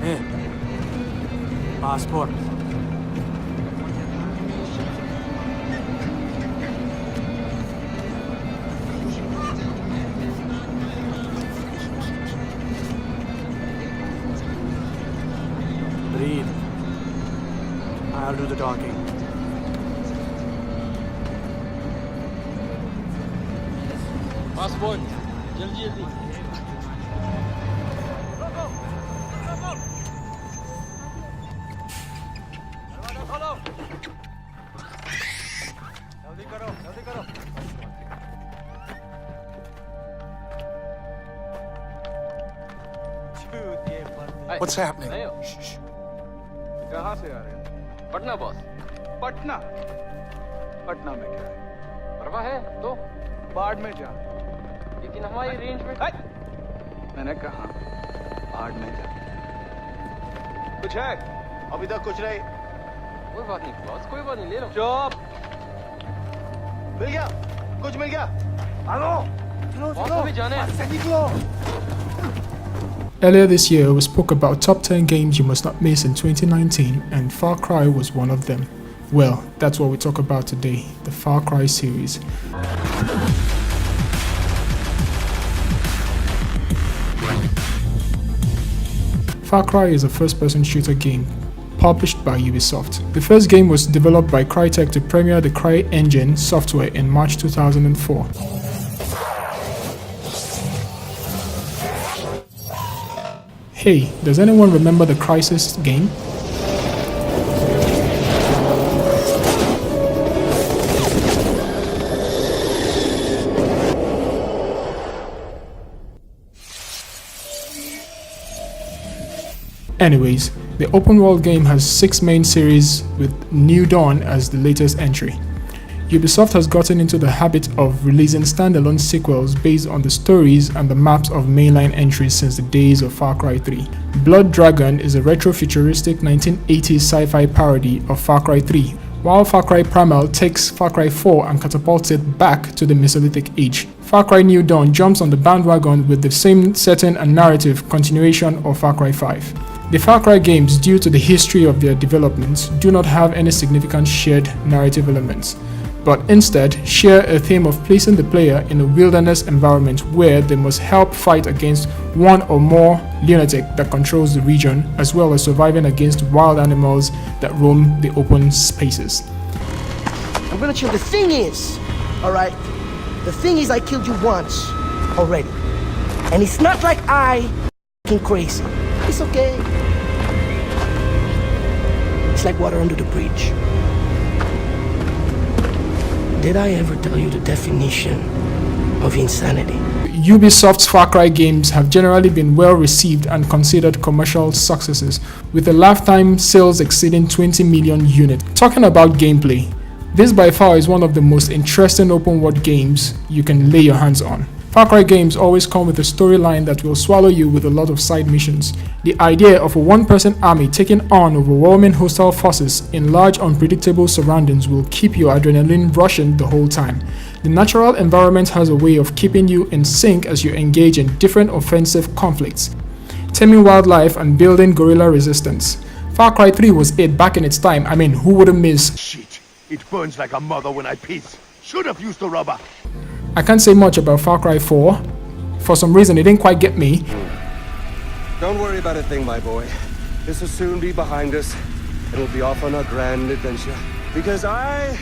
Hey, passport. Breathe. I'll do the talking. Passport. जल्दी जल्दी. जल्दी करो. What's happening? कहाँ से आ रहे हैं? पटना बॉस. पटना. पटना में क्या है? परवाह है तो बाढ़ में जा. लेकिन हमारी रेंज में. मैंने कहा बाढ़ में जा. कुछ है? अभी तक कुछ नहीं. कोई बात नहीं बॉस, कोई बात नहीं, ले लो. चुप. मिल गया. कुछ मिल गया. हेलो. बॉस अभी जाने हैं. Earlier this year, we spoke about top 10 games you must not miss in 2019, and Far Cry was one of them. Well, that's what we talk about today, the Far Cry series. Far Cry is a first-person shooter game published by Ubisoft. The first game was developed by Crytek to premiere the CryEngine software in March 2004. Hey, does anyone remember the Crysis game? Anyways, the open world game has 6 main series with New Dawn as the latest entry. Ubisoft has gotten into the habit of releasing standalone sequels based on the stories and the maps of mainline entries since the days of Far Cry 3. Blood Dragon is a retro-futuristic 1980s sci-fi parody of Far Cry 3, while Far Cry Primal takes Far Cry 4 and catapults it back to the Mesolithic age. Far Cry New Dawn jumps on the bandwagon with the same setting and narrative continuation of Far Cry 5. The Far Cry games, due to the history of their development, do not have any significant shared narrative elements, but instead share a theme of placing the player in a wilderness environment where they must help fight against one or more lunatic that controls the region, as well as surviving against wild animals that roam the open spaces. I'm gonna chill. The thing is, alright, the thing is I killed you once already. And it's not like I f***ing crazy. It's okay. It's like water under the bridge. Did I ever tell you the definition of insanity? Ubisoft's Far Cry games have generally been well received and considered commercial successes, with a lifetime sales exceeding 20 million units. Talking about gameplay, this by far is one of the most interesting open world games you can lay your hands on. Far Cry games always come with a storyline that will swallow you with a lot of side missions. The idea of a one-person army taking on overwhelming hostile forces in large unpredictable surroundings will keep your adrenaline rushing the whole time. The natural environment has a way of keeping you in sync as you engage in different offensive conflicts, taming wildlife and building guerrilla resistance. Far Cry 3 was it back in its time. I mean, who wouldn't miss? Shit. It burns like a mother when I piss. Should have used the rubber. I can't say much about Far Cry 4. For some reason, it didn't quite get me. Don't worry about a thing, my boy. This will soon be behind us, and we'll be off on a grand adventure. Because I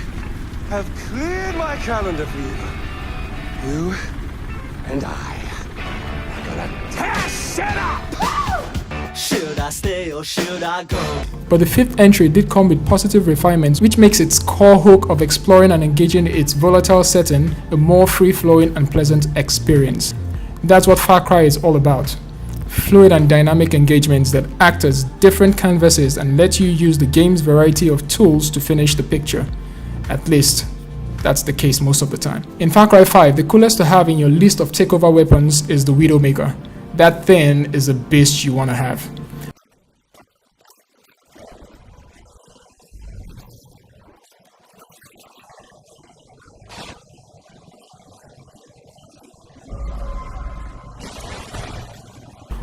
have cleared my calendar for you. You and I are gonna tear shit up! Should I stay or should I go? But the 5th entry did come with positive refinements, which makes its core hook of exploring and engaging its volatile setting a more free-flowing and pleasant experience. That's what Far Cry is all about. Fluid and dynamic engagements that act as different canvases and let you use the game's variety of tools to finish the picture. At least, that's the case most of the time. In Far Cry 5, the coolest to have in your list of takeover weapons is the Widowmaker. That thing is a beast you want to have.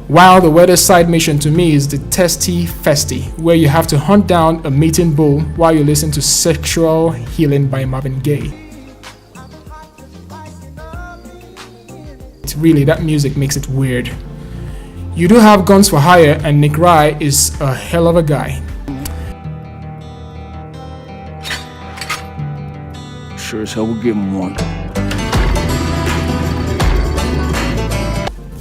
While the weirdest side mission to me is the Testy Festy, where you have to hunt down a mating bull while you listen to Sexual Healing by Marvin Gaye. Really, that music makes it weird. You do have Guns for Hire, and Nick Rye is a hell of a guy. Sure as hell we'll give him one.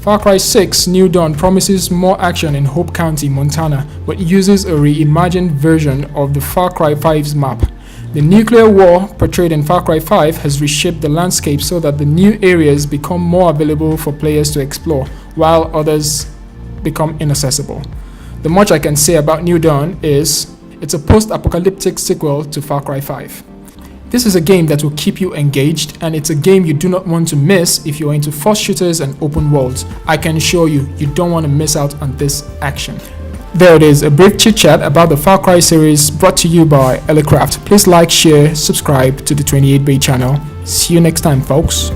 Far Cry 6 New Dawn promises more action in Hope County, Montana, but uses a reimagined version of the Far Cry 5's map. The nuclear war portrayed in Far Cry 5 has reshaped the landscape so that the new areas become more available for players to explore, while others become inaccessible. The much I can say about New Dawn is, it's a post-apocalyptic sequel to Far Cry 5. This is a game that will keep you engaged, and it's a game you do not want to miss if you're into first shooters and open worlds. I can assure you, you don't want to miss out on this action. There it is, a brief chit-chat about the Far Cry series brought to you by Ellicraft. Please like, share, subscribe to the 28-Bay channel. See you next time, folks.